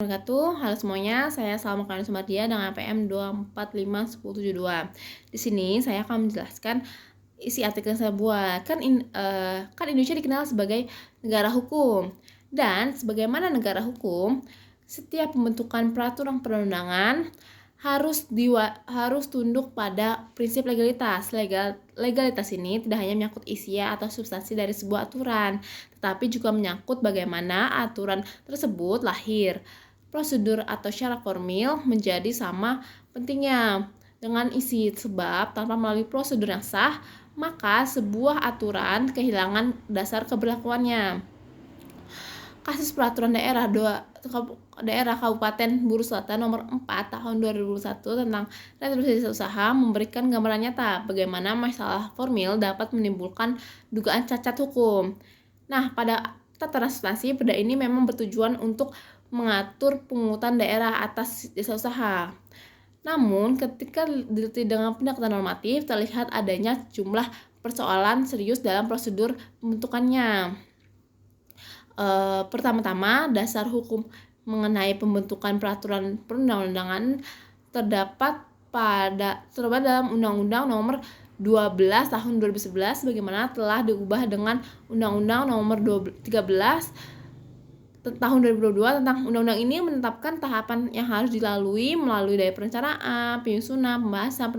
Wabarakatuh. Halo semuanya, saya Salma Karin Sumardia dengan PM 2451072. Di sini saya akan menjelaskan isi artikel yang saya buat. Kan Indonesia dikenal sebagai negara hukum. Dan sebagaimana negara hukum, setiap pembentukan peraturan perundangan harus tunduk pada prinsip legalitas. Legalitas ini tidak hanya menyangkut isi atau substansi dari sebuah aturan, tetapi juga menyangkut bagaimana aturan tersebut lahir. Prosedur atau syarat formil menjadi sama pentingnya dengan isi, sebab tanpa melalui prosedur yang sah, maka sebuah aturan kehilangan dasar keberlakuannya. Kasus Peraturan Daerah Kabupaten Buru Selatan nomor 4 tahun 2001 tentang retribusi usaha memberikan gambaran nyata bagaimana masalah formil dapat menimbulkan dugaan cacat hukum. Nah, pada tataran substansi, perda ini memang bertujuan untuk mengatur pungutan daerah atas jasa usaha. Namun, ketika diteliti dengan pendekatan normatif, terlihat adanya jumlah persoalan serius dalam prosedur pembentukannya. Pertama-tama, dasar hukum mengenai pembentukan peraturan perundang-undangan terdapat dalam Undang-Undang Nomor 12 Tahun 2011, bagaimana telah diubah dengan Undang-Undang Nomor 13 Tahun 2022. Tentang undang-undang ini menetapkan tahapan yang harus dilalui melalui dari perencanaan, penyusunan, pembahasan,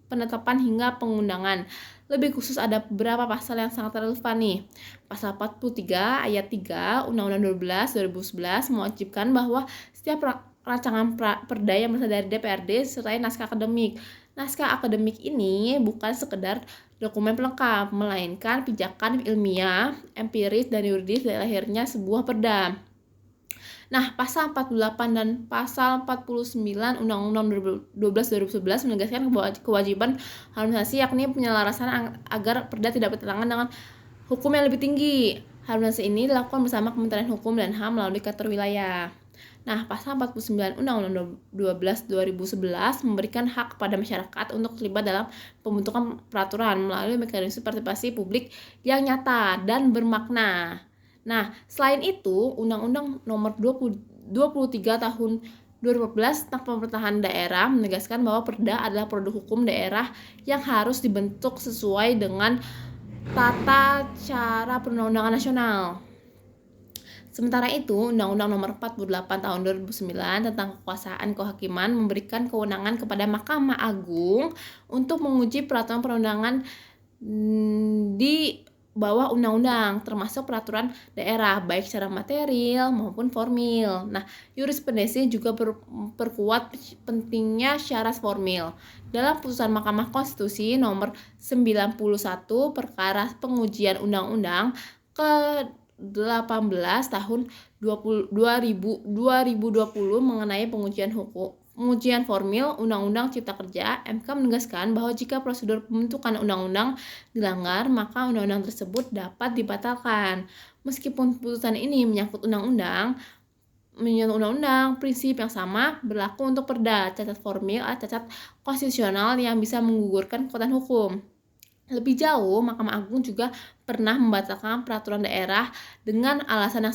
penetapan hingga pengundangan. Lebih khusus ada beberapa pasal yang sangat relevan nih. Pasal 43 ayat 3 Undang-Undang 12 2011 mewajibkan bahwa setiap rancangan perda yang berasal dari DPRD disertai naskah akademik. Naskah akademik ini bukan sekedar dokumen pelengkap, melainkan pijakan ilmiah, empiris, dan yuridis dari lahirnya sebuah perda. Nah, pasal 48 dan pasal 49 Undang-Undang 12 2011 menegaskan kewajiban harmonisasi, yakni penyelarasan agar perda tidak bertentangan dengan hukum yang lebih tinggi. Harmonisasi ini dilakukan bersama Kementerian Hukum dan HAM melalui kantor wilayah. Nah, pasal 49 Undang-Undang 12 2011 memberikan hak kepada masyarakat untuk terlibat dalam pembentukan peraturan melalui mekanisme partisipasi publik yang nyata dan bermakna. Nah, selain itu, Undang-Undang Nomor 23 Tahun 2014 tentang pemerintahan daerah menegaskan bahwa perda adalah produk hukum daerah yang harus dibentuk sesuai dengan tata cara perundang-undangan nasional. Sementara itu, Undang-Undang Nomor 48 Tahun 2009 tentang kekuasaan kehakiman memberikan kewenangan kepada Mahkamah Agung untuk menguji peraturan perundangan di bawah undang-undang, termasuk peraturan daerah, baik secara material maupun formil. Nah, jurisprudensi juga perkuat pentingnya syarat formil. Dalam putusan Mahkamah Konstitusi nomor 91 perkara pengujian undang-undang ke-18 tahun 2020 mengenai pengujian formil Undang-Undang Cipta Kerja, MK menegaskan bahwa jika prosedur pembentukan undang-undang dilanggar, maka undang-undang tersebut dapat dibatalkan. Meskipun putusan ini menyangkut undang-undang, prinsip yang sama berlaku untuk perda. Cacat formil atau cacat konstitusional yang bisa menggugurkan kekuatan hukum. Lebih jauh, Mahkamah Agung juga pernah membatalkan peraturan daerah dengan alasan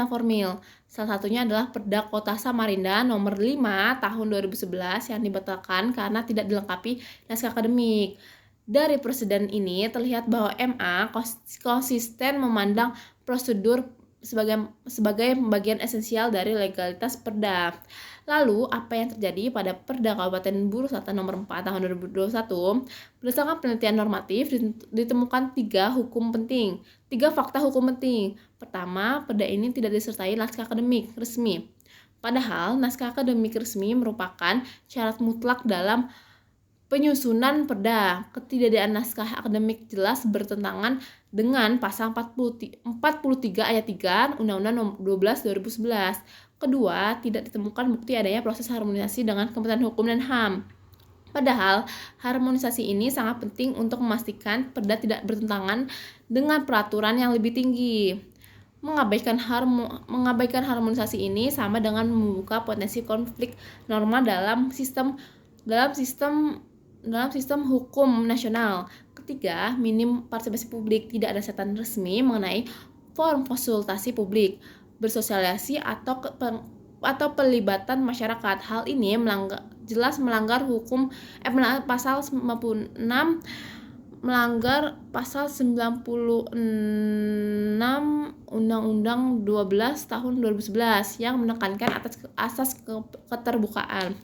formil. Salah satunya adalah Perda Kota Samarinda nomor 5 tahun 2011 yang dibatalkan karena tidak dilengkapi naskah akademik. Dari presiden ini terlihat bahwa MA konsisten memandang prosedur sebagai bagian esensial dari legalitas perda. Lalu, apa yang terjadi pada Perda Kabupaten Buru Selatan nomor 4 tahun 2021? Berdasarkan penelitian normatif, ditemukan 3 fakta hukum penting. Pertama, perda ini tidak disertai naskah akademik resmi. Padahal, naskah akademik resmi merupakan syarat mutlak dalam penyusunan perda. Ketidaksediaan naskah akademik jelas bertentangan dengan pasal 43 ayat 3 Undang-Undang Nomor 12 2011. Kedua, tidak ditemukan bukti adanya proses harmonisasi dengan Kementerian Hukum dan HAM. Padahal, harmonisasi ini sangat penting untuk memastikan perda tidak bertentangan dengan peraturan yang lebih tinggi. Mengabaikan harmonisasi ini sama dengan membuka potensi konflik norma dalam sistem hukum nasional. Ketiga, minim partisipasi publik. Tidak ada catatan resmi mengenai forum konsultasi publik, bersosialisasi atau atau pelibatan masyarakat. Hal ini jelas melanggar pasal 56, melanggar pasal 96 Undang-Undang 12 tahun 2011 yang menekankan asas keterbukaan.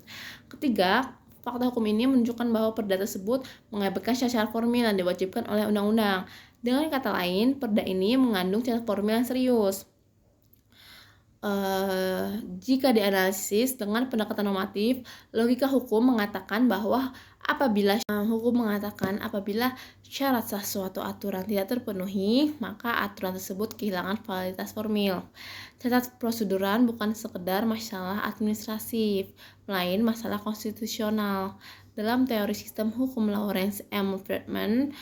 Ketiga, fakta hukum ini menunjukkan bahwa perda tersebut mengabaikan syarat formil yang diwajibkan oleh undang-undang. Dengan kata lain, perda ini mengandung syarat formil yang serius. Jika dianalisis dengan pendekatan normatif, logika hukum mengatakan bahwa apabila syarat suatu aturan tidak terpenuhi, maka aturan tersebut kehilangan validitas formil. Cacat proseduran bukan sekedar masalah administratif, melainkan masalah konstitusional. Dalam teori sistem hukum Lawrence M. Friedman,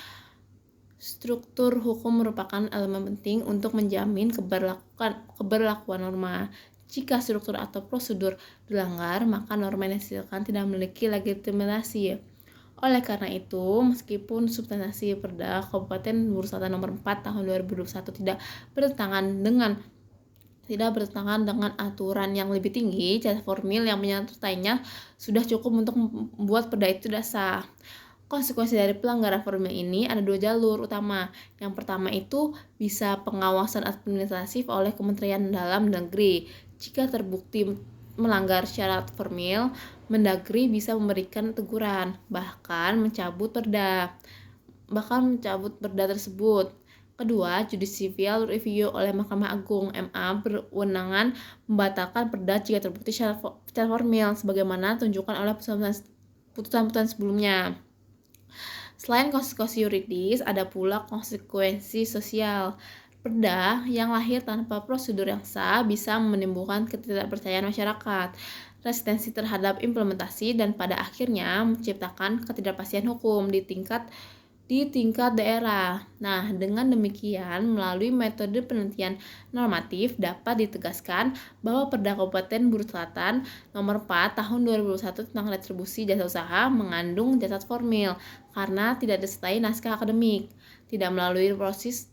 struktur hukum merupakan elemen penting untuk menjamin keberlakuan norma. Jika struktur atau prosedur dilanggar, maka norma yang dihasilkan tidak memiliki legitimasi. Oleh karena itu, meskipun substansi Perda Kabupaten Buru Selatan Nomor 4 Tahun 2021 tidak bertentangan dengan aturan yang lebih tinggi, syarat formil yang menyertainya sudah cukup untuk membuat perda itu tidak sah. Konsekuensi dari pelanggaran formil ini ada dua jalur utama. Yang pertama itu bisa pengawasan administratif oleh Kementerian Dalam Negeri. Jika terbukti melanggar syarat formil, Mendagri bisa memberikan teguran, bahkan mencabut perda tersebut. Kedua, judicial review oleh Mahkamah Agung (MA) berwenang membatalkan perda jika terbukti syarat formil, sebagaimana ditunjukkan oleh putusan-putusan sebelumnya. Selain konsekuensi yuridis, ada pula konsekuensi sosial. Perda yang lahir tanpa prosedur yang sah bisa menimbulkan ketidakpercayaan masyarakat, resistensi terhadap implementasi, dan pada akhirnya menciptakan ketidakpastian hukum di tingkat daerah. Nah, dengan demikian, melalui metode penelitian normatif dapat ditegaskan bahwa Perda Kabupaten Buru Selatan Nomor 4 Tahun 2021 tentang retribusi jasa usaha mengandung cacat formil karena tidak disertai naskah akademik, tidak melalui proses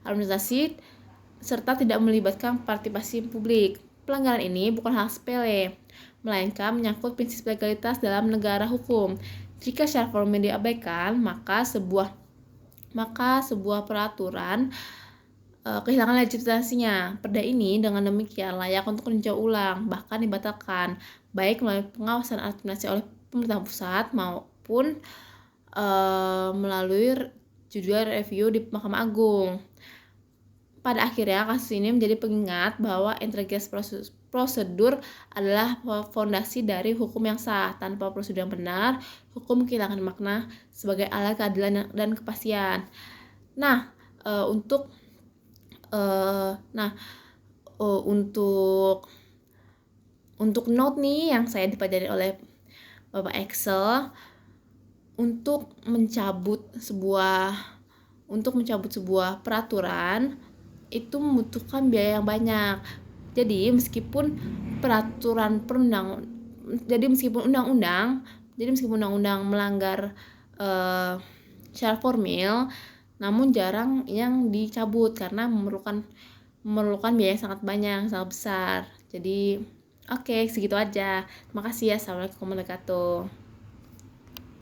administrasi, serta tidak melibatkan partisipasi publik. Pelanggaran ini bukan hal sepele, melainkan menyangkut prinsip legalitas dalam negara hukum. Jika syarat formil diabaikan, maka sebuah peraturan kehilangan legitimasinya. Perda ini dengan demikian layak untuk ditinjau ulang, bahkan dibatalkan, baik melalui pengawasan administrasi oleh pemerintah pusat maupun melalui judicial review di Mahkamah Agung. Pada akhirnya, kasus ini menjadi pengingat bahwa integritas prosedur adalah fondasi dari hukum yang sah. Tanpa prosedur yang benar, hukum kehilangan makna sebagai alat keadilan dan kepastian. Untuk note nih yang saya dipelajari oleh Bapak Excel, untuk mencabut sebuah peraturan itu membutuhkan biaya yang banyak. Jadi meskipun undang-undang melanggar syarat formil, namun jarang yang dicabut karena memerlukan biaya yang sangat sangat besar. Jadi oke, segitu aja. Terima kasih ya. Assalamualaikum warahmatullahi wabarakatuh.